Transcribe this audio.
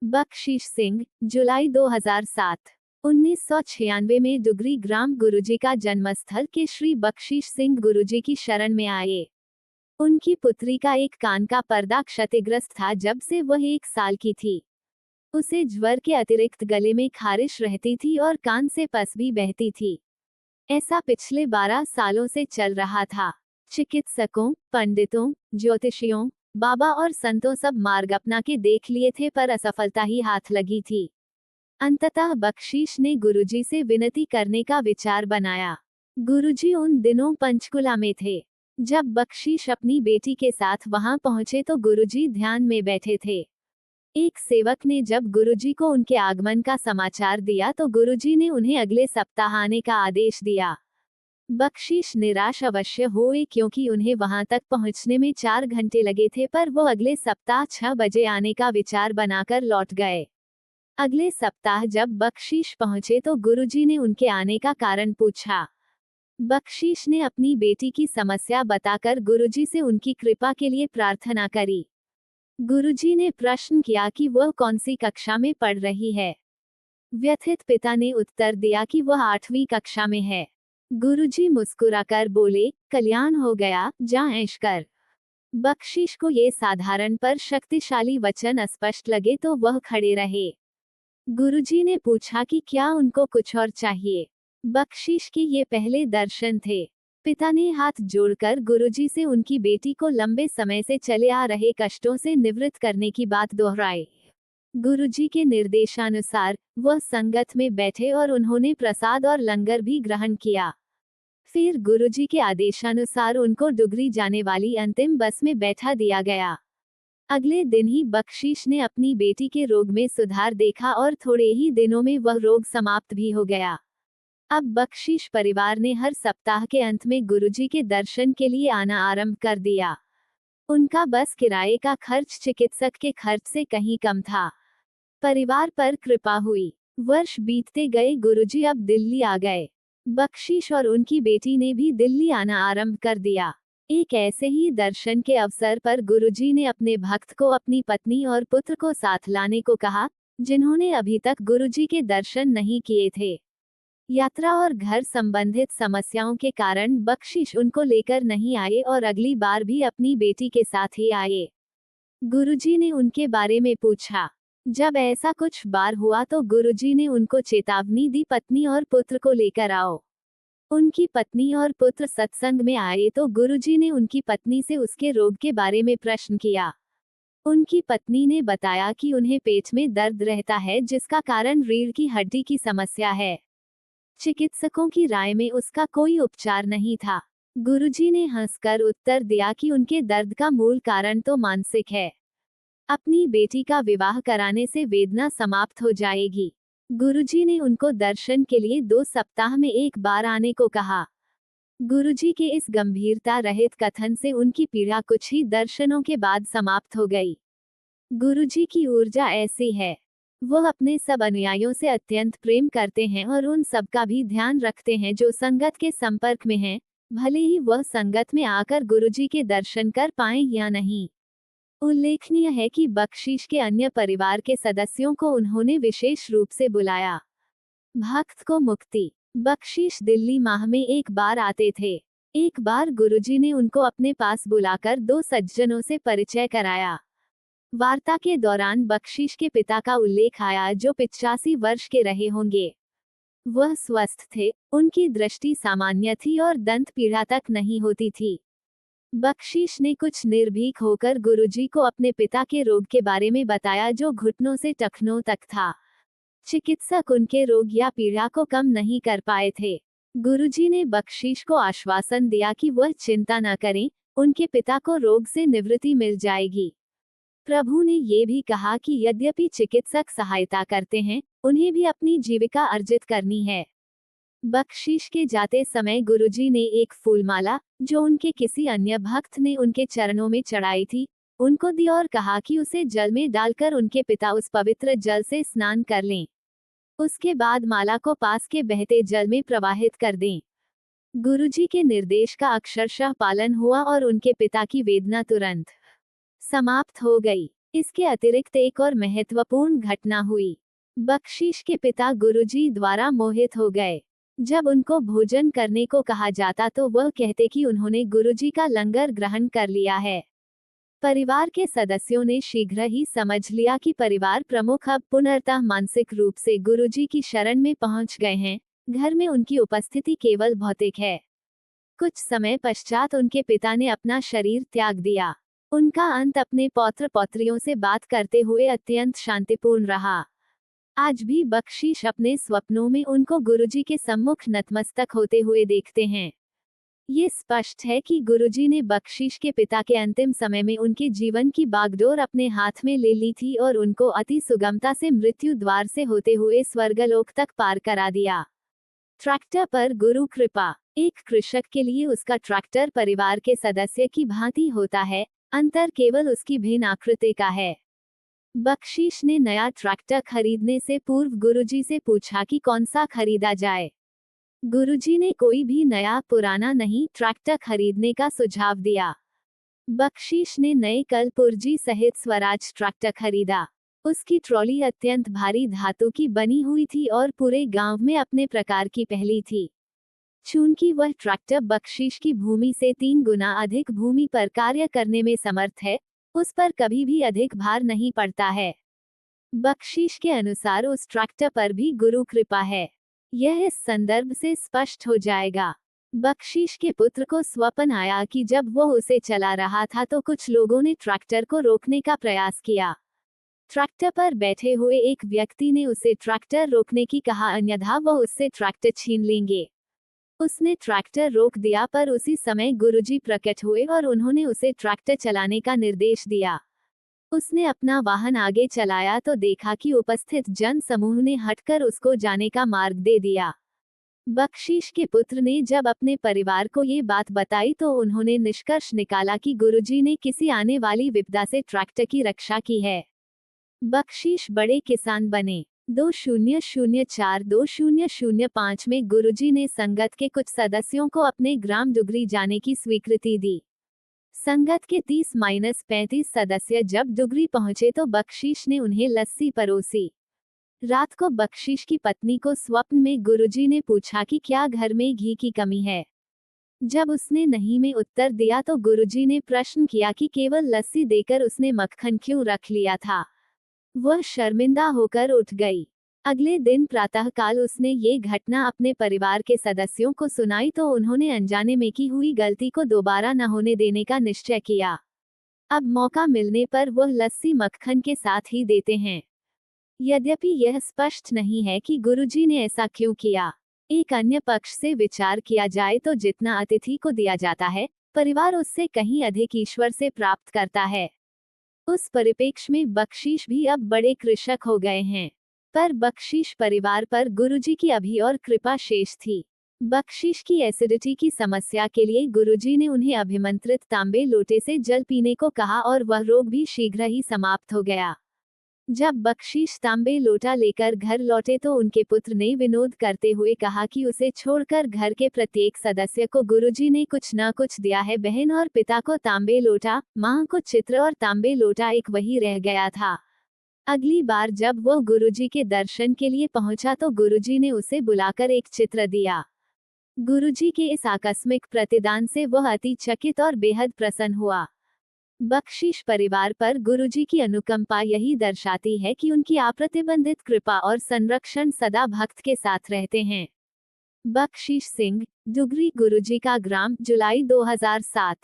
बख्शीश सिंह, जुलाई 2007। 1996 में दुगरी ग्राम गुरुजी का जन्मस्थल के श्री बख्शीश सिंह गुरुजी की शरण में आए। उनकी पुत्री का एक कान का पर्दा क्षतिग्रस्त था जब से वह 1 साल की थी। उसे ज्वर के अतिरिक्त गले में खारिश रहती थी और कान से पस भी बहती थी। ऐसा पिछले 12 सालों से चल रहा था। चिकित्सकों, पंडितों, ज्योतिषियों, बाबा और संतों सब मार्ग अपना के देख लिए थे पर असफलता ही हाथ लगी थी। अंततः बख्शीश ने गुरुजी से विनती करने का विचार बनाया। गुरुजी उन दिनों पंचकुला में थे। जब बख्शीश अपनी बेटी के साथ वहां पहुंचे तो गुरुजी ध्यान में बैठे थे। एक सेवक ने जब गुरुजी को उनके आगमन का समाचार दिया तो गुरुजी ने उन्हें अगले सप्ताह आने का आदेश दिया। बख्शीश निराश अवश्य हुए क्योंकि उन्हें वहां तक पहुंचने में 4 घंटे लगे थे पर वो अगले सप्ताह 6 बजे आने का विचार बनाकर लौट गए। अगले सप्ताह जब बख्शीश पहुंचे तो गुरुजी ने उनके आने का कारण पूछा। बख्शीश ने अपनी बेटी की समस्या बताकर गुरुजी से उनकी कृपा के लिए प्रार्थना करी। गुरुजी ने प्रश्न किया कि वह कौन सी कक्षा में पढ़ रही है। व्यथित पिता ने उत्तर दिया कि वह 8वीं कक्षा में है। गुरुजी मुस्कुराकर बोले, कल्याण हो गया, जा ऐश कर। बख्शीश को ये साधारण पर शक्तिशाली वचन अस्पष्ट लगे तो वह खड़े रहे। गुरुजी ने पूछा कि क्या उनको कुछ और चाहिए। बख्शीश के ये पहले दर्शन थे। पिता ने हाथ जोड़कर गुरुजी से उनकी बेटी को लंबे समय से चले आ रहे कष्टों से निवृत्त करने की बात दोहराई। गुरुजी के निर्देशानुसार वह संगत में बैठे और उन्होंने प्रसाद और लंगर भी ग्रहण किया। फिर गुरुजी के आदेशानुसार उनको डुगरी जाने वाली अंतिम बस में बैठा दिया गया। अगले दिन ही बख्शीश ने अपनी बेटी के रोग में सुधार देखा और थोड़े ही दिनों में वह रोग समाप्त भी हो गया। अब बख्शीश परिवार ने हर सप्ताह के अंत में गुरुजी के दर्शन के लिए आना आरंभ कर दिया। उनका बस किराए का खर्च चिकित्सक के खर्च से कहीं कम था। परिवार पर कृपा हुई। वर्ष बीतते गए गुरुजी अब दिल्ली आ गए। बख्शीश और उनकी बेटी ने भी दिल्ली आना आरंभ कर दिया। एक ऐसे ही दर्शन के अवसर पर गुरुजी ने अपने भक्त को अपनी पत्नी और पुत्र को साथ लाने को कहा, जिन्होंने अभी तक गुरुजी के दर्शन नहीं किए थे। यात्रा और घर संबंधित समस्याओं के कारण बख्शीश उनको लेकर नहीं आए और अगली बार भी अपनी बेटी के साथ ही आए। गुरुजी ने उनके बारे में पूछा। जब ऐसा कुछ बार हुआ तो गुरुजी ने उनको चेतावनी दी, पत्नी और पुत्र को लेकर आओ। उनकी पत्नी और पुत्र सत्संग में आए तो गुरुजी ने उनकी पत्नी से उसके रोग के बारे में प्रश्न किया। उनकी पत्नी ने बताया कि उन्हें पेट में दर्द रहता है जिसका कारण रीढ़ की हड्डी की समस्या है। चिकित्सकों की राय में उसका कोई उपचार नहीं था। गुरुजी ने हंसकर उत्तर दिया कि उनके दर्द का मूल कारण तो मानसिक है। अपनी बेटी का विवाह कराने से वेदना समाप्त हो जाएगी। गुरुजी ने उनको दर्शन के लिए 2 सप्ताह में एक बार आने को कहा। गुरुजी के इस गंभीरता रहित कथन से उनकी पीड़ा कुछ ही दर्शनों के बाद समाप्त हो गई। गुरुजी की ऊर्जा ऐसी है। वह अपने सब अनुयायियों से अत्यंत प्रेम करते हैं और उन सब का भी ध्यान रखते हैं जो संगत के संपर्क में हैं, भले ही वह संगत में आकर गुरुजी के दर्शन कर पाएं या नहीं। उल्लेखनीय है कि बख्शीश के अन्य परिवार के सदस्यों को उन्होंने विशेष रूप से बुलाया। भक्त को मुक्ति। बख्शीश दिल्ली माह में एक बार आते थे। एक बार गुरुजी ने उनको अपने पास बुलाकर 2 सज्जनों से परिचय कराया। वार्ता के दौरान बख्शीश के पिता का उल्लेख आया जो 85 वर्ष के रहे होंगे। वह स्वस्थ थे, उनकी दृष्टि सामान्य थी और दंत पीड़ा तक नहीं होती थी। बख्शीश ने कुछ निर्भीक होकर गुरुजी को अपने पिता के रोग के बारे में बताया जो घुटनों से टखनों तक था। चिकित्सक उनके रोग या पीड़ा को कम नहीं कर पाए थे। गुरुजी ने बख्शीश को आश्वासन दिया कि वह चिंता न करें, उनके पिता को रोग से निवृत्ति मिल जाएगी। प्रभु ने ये भी कहा कि यद्यपि चिकित्सक सहायता करते हैं, उन्हें भी अपनी जीविका अर्जित करनी है। बख्शीश के जाते समय गुरुजी ने एक फूलमाला, जो उनके किसी अन्य भक्त ने उनके चरणों में चढ़ाई थी, उनको दी और कहा कि उसे जल में डालकर उनके पिता उस पवित्र जल से स्नान कर लें। उसके बाद माला को पास के बहते जल में प्रवाहित कर दें। गुरुजी के निर्देश का अक्षरशः पालन हुआ और उनके पिता की वेदना तुरंत समाप्त हो गई। इसके अतिरिक्त एक और महत्वपूर्ण घटना हुई। बख्शीश के पिता गुरुजी द्वारा मोहित हो गए। जब उनको भोजन करने को कहा जाता तो वह कहते कि उन्होंने गुरुजी का लंगर ग्रहण कर लिया है। परिवार के सदस्यों ने शीघ्र ही समझ लिया कि परिवार प्रमुख अब पुनर्तः मानसिक रूप से गुरुजी की शरण में पहुंच गए हैं। घर में उनकी उपस्थिति केवल भौतिक है। कुछ समय पश्चात उनके पिता ने अपना शरीर त्याग दिया। उनका अंत अपने पौत्र पौत्रियों से बात करते हुए अत्यंत शांतिपूर्ण रहा। आज भी बख्शीश अपने स्वप्नों में उनको गुरुजी के सम्मुख नतमस्तक होते हुए देखते हैं। ये स्पष्ट है कि गुरुजी ने बख्शीश के पिता के अंतिम समय में उनके जीवन की बागडोर अपने हाथ में ले ली थी और उनको अति सुगमता से मृत्यु द्वार से होते हुए स्वर्गलोक तक पार करा दिया। ट्रैक्टर पर गुरु कृपा। एक कृषक के लिए उसका ट्रैक्टर परिवार के सदस्य की भांति होता है, अंतर केवल उसकी भिन्न आकृति का है। बख्शीश ने नया ट्रैक्टर खरीदने से पूर्व गुरुजी से पूछा कि कौन सा खरीदा जाए। गुरुजी ने कोई भी नया पुराना नहीं ट्रैक्टर खरीदने का सुझाव दिया। बख्शीश ने नए कलपुर्जी सहित स्वराज ट्रैक्टर खरीदा। उसकी ट्रॉली अत्यंत भारी धातु की बनी हुई थी और पूरे गांव में अपने प्रकार की पहली थी। चूंकि वह ट्रैक्टर बख्शीश की भूमि से 3 गुना अधिक भूमि पर कार्य करने में समर्थ है, उस पर कभी भी अधिक भार नहीं पड़ता है। बख्शीश के अनुसार उस ट्रैक्टर पर भी गुरु कृपा है। यह इस संदर्भ से स्पष्ट हो जाएगा। बख्शीश के पुत्र को स्वप्न आया कि जब वह उसे चला रहा था तो कुछ लोगों ने ट्रैक्टर को रोकने का प्रयास किया। ट्रैक्टर पर बैठे हुए एक व्यक्ति ने उसे ट्रैक्टर रोकने की कहा, अन्यथा वह उससे ट्रैक्टर छीन लेंगे। उसने ट्रैक्टर रोक दिया, पर उसी समय गुरुजी प्रकट हुए और उन्होंने उसे ट्रैक्टर चलाने का निर्देश दिया। उसने अपना वाहन आगे चलाया तो देखा कि उपस्थित जन समूह ने हटकर उसको जाने का मार्ग दे दिया। बख्शीश के पुत्र ने जब अपने परिवार को ये बात बताई तो उन्होंने निष्कर्ष निकाला कि गुरुजी ने किसी आने वाली विपदा से ट्रैक्टर की रक्षा की है। बख्शीश बड़े किसान बने। 2004-2005 में गुरुजी ने संगत के कुछ सदस्यों को अपने ग्राम डुगरी जाने की स्वीकृति दी। संगत के 30-35 सदस्य जब डुगरी पहुंचे तो बख्शीश ने उन्हें लस्सी परोसी। रात को बख्शीश की पत्नी को स्वप्न में गुरुजी ने पूछा कि क्या घर में घी की कमी है। जब उसने नहीं में उत्तर दिया तो गुरुजी ने प्रश्न किया कि केवल लस्सी देकर उसने मक्खन क्यों रख लिया था। वह शर्मिंदा होकर उठ गई। अगले दिन प्रातःकाल उसने ये घटना अपने परिवार के सदस्यों को सुनाई तो उन्होंने अनजाने में की हुई गलती को दोबारा न होने देने का निश्चय किया। अब मौका मिलने पर वह लस्सी मक्खन के साथ ही देते हैं। यद्यपि यह स्पष्ट नहीं है कि गुरुजी ने ऐसा क्यों किया। एक अन्य पक्ष से विचार किया जाए तो जितना अतिथि को दिया जाता है, परिवार उससे कहीं अधिक ईश्वर से प्राप्त करता है। उस परिप्रेक्ष्य में बख्शीश भी अब बड़े कृषक हो गए हैं, पर बख्शीश परिवार पर गुरुजी की अभी और कृपा शेष थी। बख्शीश की एसिडिटी की समस्या के लिए गुरुजी ने उन्हें अभिमंत्रित तांबे लोटे से जल पीने को कहा और वह रोग भी शीघ्र ही समाप्त हो गया। जब बख्शीश तांबे लोटा लेकर घर लौटे तो उनके पुत्र ने विनोद करते हुए कहा कि उसे छोड़कर घर के प्रत्येक सदस्य को गुरुजी ने कुछ न कुछ दिया है। बहन और पिता को तांबे लोटा, मां को चित्र और तांबे लोटा एक वही रह गया था। अगली बार जब वह गुरुजी के दर्शन के लिए पहुंचा तो गुरुजी ने उसे बुलाकर एक चित्र दिया। गुरुजी के इस आकस्मिक प्रतिदान से वह अति चकित और बेहद प्रसन्न हुआ। बख्शीश परिवार पर गुरुजी की अनुकंपा यही दर्शाती है कि उनकी अप्रतिबंधित कृपा और संरक्षण सदा भक्त के साथ रहते हैं। बख्शीश सिंह, डुगरी गुरुजी का ग्राम, जुलाई 2007।